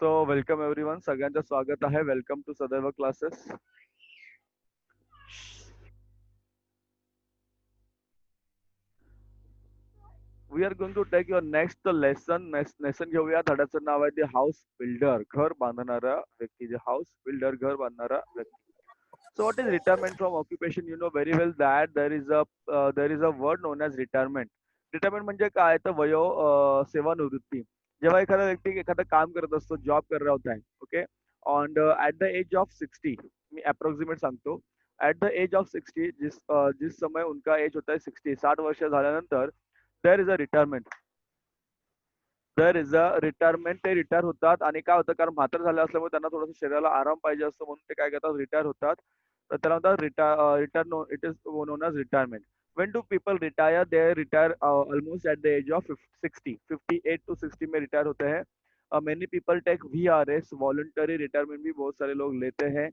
So welcome everyone सगळ्यांचं स्वागत आहे welcome to Sadaiv classes. We are going to take your next lesson. Lesson घेऊया. धड्याचं नाव आहे द हाऊस बिल्डर. घर बांधणारा व्यक्ती. जे हाऊस बिल्डर घर बांधणारा व्यक्ती. So what is retirement from occupation? You know very well that there is a word known as retirement. Retirement म्हणजे काय तर सेवानिवृत्ती. जेव्हा एखादा व्यक्ती एखादं काम करत असतो, जॉब कर रहा होता है, okay, on at the age of 60, मी अप्रॉक्सिमेट सांगतो, ऍट द एज ऑफ 60, जिस समय उनका एज होता है 60, 60 वर्ष झाल्यानंतर there is a retirement. There is a retirement. ते रिटायर होतात आणि काय होतं, कारण म्हातार झालं असल्यामुळे त्यांना थोडंसं शरीराला आराम पाहिजे असतो, म्हणून ते काय करतात, रिटायर होतात. तर त्याला म्हणतात retire. It is known as retirement. When do people retire? They retire almost at the age of 60, 58 to 60 में रिटायर होते हैं. Many people take VRS, voluntary retirement भी बहुत सारे लोग लेते हैं.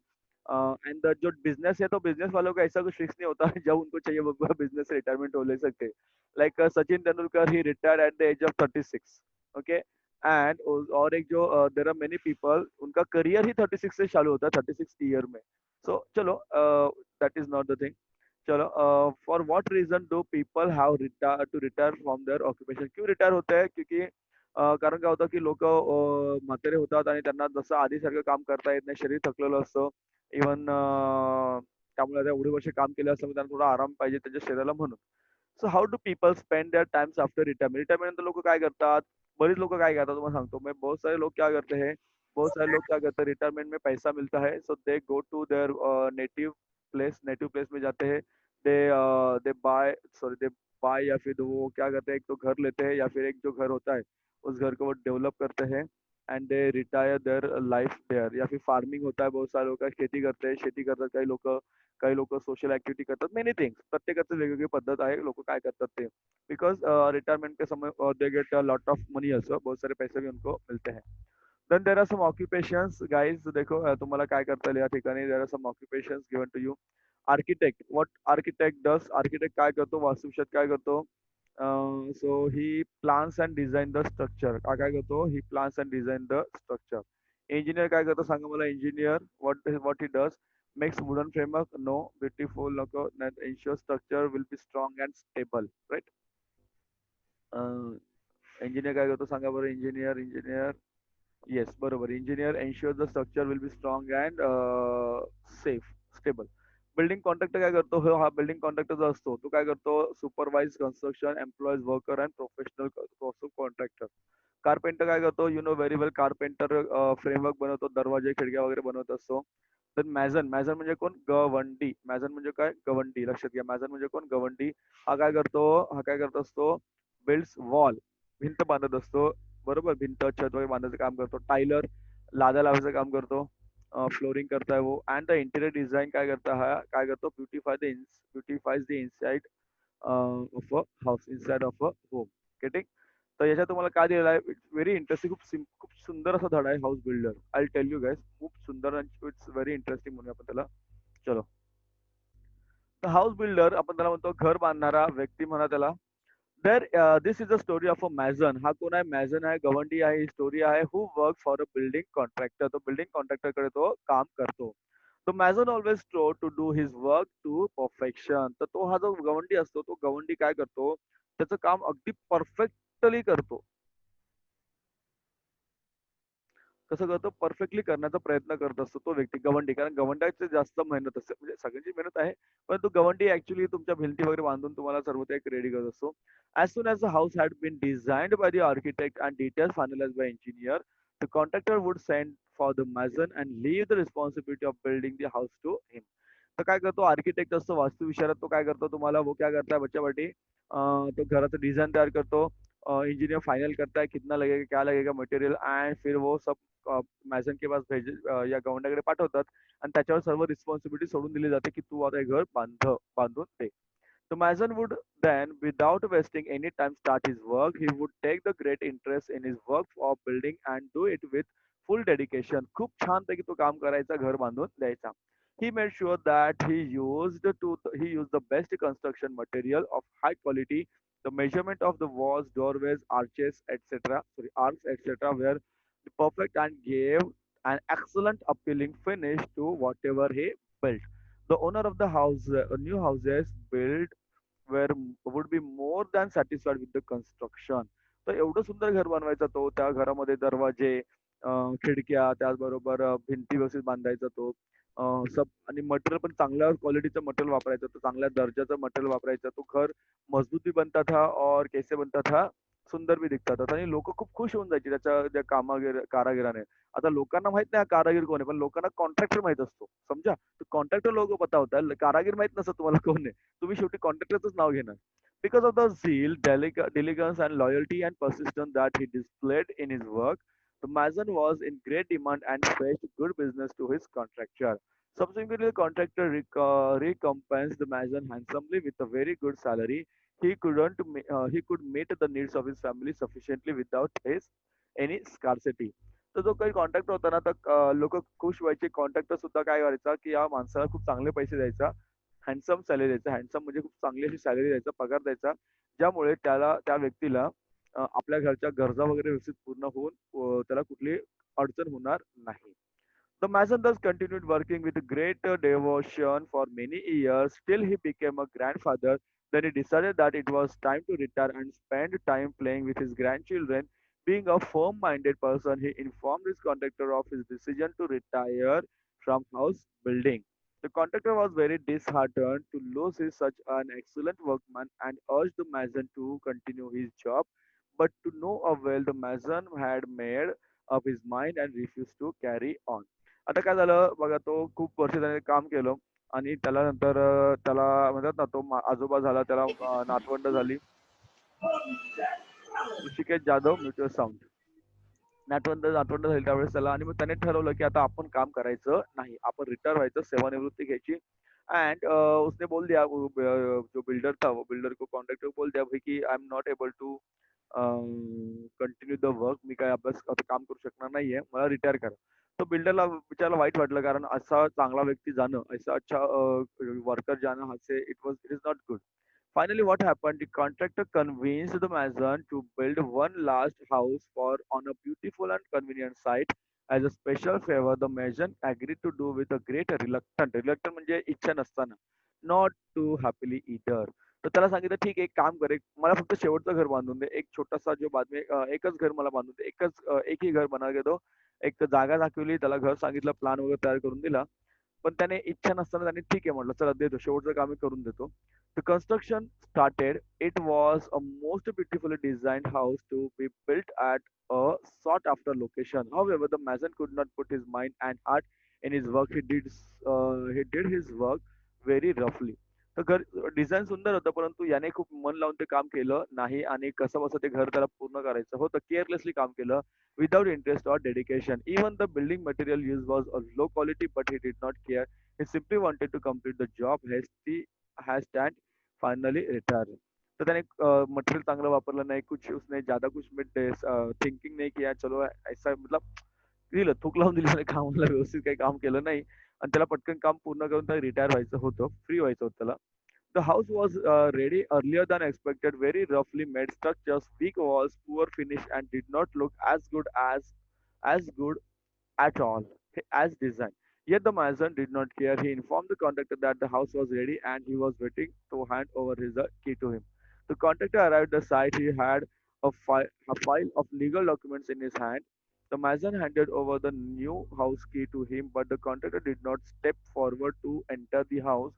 एंड जो बिजनेस है, तो बिजनेस वालों का ऐसा कुछ फिक्स नहीं होता है, जब उनको चाहिए वो बिजनेस से रिटायरमेंट हो ले सकते हैं. Like Sachin Tendulkar, he retired at the age of 36. Okay. And और एक जो देर आर मेनी पीपल, उनका करियर ही 36 से चालू होता है, 36 ईयर में. सो चलो, that is not the thing. चलो, for what reason do people have to retire from their occupation? क्यों रिटायर होते हैं? क्योंकि कारण काय होतं की लोक म्हातारे होतात आणि त्यांना जसं आधीसारखं काम करता येत नाही, शरीर थकलेलं असतं. इव्हन त्यामुळे आता एवढे वर्ष काम केलं असल्यामुळे त्यांना थोडा आराम पाहिजे त्यांच्या शरीराला, म्हणून. So how do people spend their times after retirement? Retirement नंतर लोक काय करतात? बरीच लोग काय करतात तुम्हाला सांगतो मैं. बहुत सारे लोग क्या करते हैं, बहुत सारे लोग क्या करते हैं, रिटायरमेंट में पैसा मिलता है, so they go to their native place में जाते हैं. They they buy sorry they buy, या फिर वो क्या करते हैं, एक तो घर लेते हैं, या फिर एक जो घर होता है उस घर को वो डेवलप करते हैं. And they retire their life there. या फिर फार्मिंग होता है, बहुत सारे लोग का खेती करते हैं, शेती करतात काही लोक सोशल ऍक्टिव्हिटी करतात, मेनी थिंग्स. प्रत्येकाचं वेगवेगळी पद्धत आहे, लोक काय करतात ते. बिकॉज रिटायरमेंट के समय they get a lot of money, असं बहुत सारे पैसे भी उनको मिलते हैं. Then there are some occupations guys. देखो, तुम्हाला काय करता येईल या ठिकाणी. There are some occupations given to you. Architect. What architect does? Architect काय करतो, वास्तुशास्त्र काय करतो? So he plans and design the structure. काय करतो? He plans and design the structure. Engineer काय करतो सांगा मला. Engineer what he does? Makes wooden framework? No. Beautiful नको. Ensure structure will be strong and stable, right. Engineer काय करतो सांगा बरं. इंजिनियर. येस, बरोबर. Engineer ensure the structure will be strong and safe, stable. Building contractor काय करतो? हा building contractor जो असतो तो काय करतो? Supervise construction, employees, worker and professional contractor. Carpenter काय करतो? You know very well. Carpenter framework बनवतो, दरवाजे खिडक्या वगैरे बनवत असतो. तर मॅझन म्हणजे कोण? गवंडी. मॅझन म्हणजे काय? गवंडी. लक्षात घ्या, मॅझन म्हणजे कोण? गवंडी. हा काय करत असतो? Builds wall. भिंत बांधत असतो. बरोबर. भिंत छत वगैरे बांधायचं काम करतो. टायलर लाद्या लावायचं काम करतो. फ्लोरिंग करताय वो. अँड द इंटिरियर डिझाईन काय करता? हा काय करतो? Beautifies the inside of a house, inside of a home. Getting? तर याच्यात तुम्हाला काय दिलेलं आहे? It's very interesting. खूप सुंदर असा धडा आहे house builder. I tell you guys, खूप सुंदर. इट्स व्हेरी इंटरेस्टिंग म्हणूया आपण त्याला. चलो. तर हाऊस बिल्डर आपण त्याला म्हणतो घर बांधणारा व्यक्ती म्हणा त्याला. There this is a story of a mason. हा कोण आहे? मॅझन आहे, गवंडी आहे. ही स्टोरी आहे. Who work for a building contractor. तो बिल्डिंग कॉन्ट्रॅक्टर कडे तो काम करतो. तो mason always tried to do his work to perfection. तर तो हा जो गवंडी असतो, तो गवंडी काय करतो? त्याचं काम अगदी परफेक्टली करतो. कसं करतो? परफेक्टली करण्याचा प्रयत्न करत असतो तो व्यक्ती, गवंडी. कारण गवंडाची जास्त मेहनत असते, म्हणजे सगळ्यांची मेहनत आहे, परंतु गवंडी ऍक्च्युअली तुमच्या भिंती वगैरे बांधून तुम्हाला सर्व ते रेडी करत असतो. As soon as the house had been designed by the architect and details finalized by engineer, the contractor would send for the mason and leave the responsibility of building the house to him. तर काय करतो? Architect असतो, वास्तुविशारद. तो काय करतो? तुम्हाला वो क्या करता है बच्चा पाटी, तो घराचं डिझाईन तयार करतो. इंजीनियर फाइनल करता है कितना लगेगा, क्या लगेगा मटेरियल, एंड फिर वो सब मॅझन के पास या गवंड्याकडे पाठवतात. आणि त्याच्यावर सर्व रिस्पॉन्सिबिलिटी सोडून दिली जाते की तू आता हे घर बांधून दे. The mason would then, without wasting any time, start his work. He would take the great interest in his work of building and do it with full dedication. खूप छानपैकी तो काम करायचा, घर बांधून द्यायचा. He made sure that he used the best construction material of high quality. The measurement of the walls, doorways, arches, etc. Sorry, arcs, etc. were perfect and gave an excellent appealing finish to whatever he built. The owner of the house, new houses built were would be more than satisfied with the construction. तर एवढं सुंदर घर बनवायचा तो, त्या घरामध्ये दरवाजे, खिडक्या, त्याचबरोबर भिंती व्यवस्थित बांधायचा तो. सब आणि मटेरियल पण चांगल्या क्वालिटीचं मटेरियल वापरायचं, तो चांगल्या दर्जाचं मटेरियल वापरायचा. तो घर मजबूत भी बनता था और कैसे बनता था, सुंदर भी दिखता था. आणि लोकं खूप खुश होऊन जायची त्याच्या त्या कारागिराने. आता लोकांना माहित नाही हा कारागीर कोण आहे, पण लोकांना कॉन्ट्रॅक्टर माहित असतो. समजा? तो कॉन्ट्रॅक्टर लोगो पता होता है, कारागीर माहित नसतं तुम्हाला कोण आहे. तुम्ही शेवटी कॉन्ट्रॅक्टरचंच नाव घेणार. Because of the zeal, diligence, and loyalty and persistence that he displayed in his work, the mason was in great demand and fetched good business to his contractor. Subsequently, the contractor recompensed the mason handsomely with a very good salary. He could meet the needs of his family sufficiently without his any scarcity. तर जो काही contractor होता ना, तर लोक खुश व्हायचे. Contractor सुद्धा काय करायचा, की या माणसाला खूप चांगले पैसे द्यायचा, हँडसम सॅलरी द्यायचा. हँडसम म्हणजे खूप चांगली अशी सॅलरी द्यायचा, पगार द्यायचा, ज्यामुळे त्या व्यक्तीला आपल्या घरच्या गरजा वगैरे व्यवस्थित पूर्ण होऊन त्याला कुठली अडचण होणार नाही. The mason thus continued working with great devotion for many years till he became a grandfather. Then he decided that it was time to retire and spend time playing with his grandchildren. Being a firm minded person, he informed his contractor of his decision to retire from house building. The contractor was very disheartened to lose his such an excellent workman and urged the mason to continue his job. But to no avail, the mason had made up his mind and refused to carry on. आता काय झालं बघा, तो खूप वर्ष त्याने काम केलं आणि त्याला नंतर त्याला म्हणतात ना, तो आजोबा झाला, त्याला नातवंड झाली. Rishikesh Jadhav, mutual sound. नातवंड नातवंड झाली त्यावेळेस त्याला, आणि मग त्याने ठरवलं की आता आपण काम करायचं नाही, आपण रिटायर व्हायचं, सेवानिवृत्ती घ्यायची. एंड उसने बोल दिया, जो बिल्डर था, वो बिल्डर को कॉन्ट्रैक्टर को बोल दिया भाई की I am not able to continue the work, मी काय अभ्यास आता काम करू शकणार नाहीये, मला रिटायर करा. तो बिल्डरला बिचाराला वाईट वाटलं, कारण असा चांगला व्यक्ती जाणं, ऐसा अच्छा वर्कर जाणं, हासे it is not good. Finally, what happened? The contractor convinced the mason to build one last house for on a beautiful and convenient site. As a special favor, the mason agreed to do with a great reluctant. Reluctant म्हणजे इच्छा नसताना. Not too happily either. तर त्याला सांगितलं, ठीक आहे, एक काम कर, मला फक्त शेवटचं घर बांधून दे. एक छोटासा जो बाद में एकच घर मला बांधून दे. एक ही घर बना के दो. एक जागा दाखवली, त्याला घर सांगितलं, प्लॅन वगैरे तयार करून दिला. पण त्याने इच्छा नसताना त्याने ठीक आहे म्हटलं, चला देतो, शेवटचं काम मी करून देतो. The construction started. It was a most beautifully designed house to be built at a sought after location. However, the mason could not put his mind and heart in his work. He did his work very roughly. तर घर design सुंदर होतं, परंतु याने खूप मन लावून ते काम केलं नाही आणि कसं बसं ते घर त्याला पूर्ण करायचं होतं. केअरलेसली काम केलं, without interest or dedication. Even the building material used was of low quality, but he did not care. He simply wanted to complete the job. Has stand finally retired. तर त्याने मटेरियल चांगलं वापरलं नाही, कुछ उसने ज्यादा कुछ में थिंकिंग नाही किया, चलो ऐसा मतलब दिलं, थूक लावून दिली त्याने कामाला, व्यवस्थित काही काम केलं नाही आणि त्याला पटकन काम पूर्ण करून त्याला रिटायर व्हायचं होतं, फ्री व्हायचं होतं त्याला. The house was ready earlier than expected. Very roughly made structures, weak walls, poor finish, and did not look as good at all as designed. Yet the mason did not care. He informed the contractor that the house was ready and he was waiting to hand over his key to him. The contractor arrived at the site. He had a file of legal documents in his hand. The mason handed over the new house key to him, but the contractor did not step forward to enter the house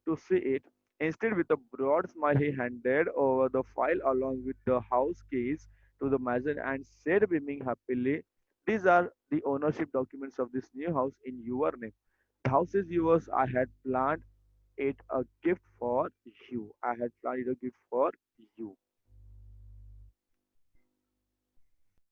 to see it. Instead, with a broad smile, he handed over the file along with the house keys to the mason and said, beaming happily, these are the ownership documents of this new house in your name. The house is yours. I had planned it a gift for you. I had planned it a gift for you.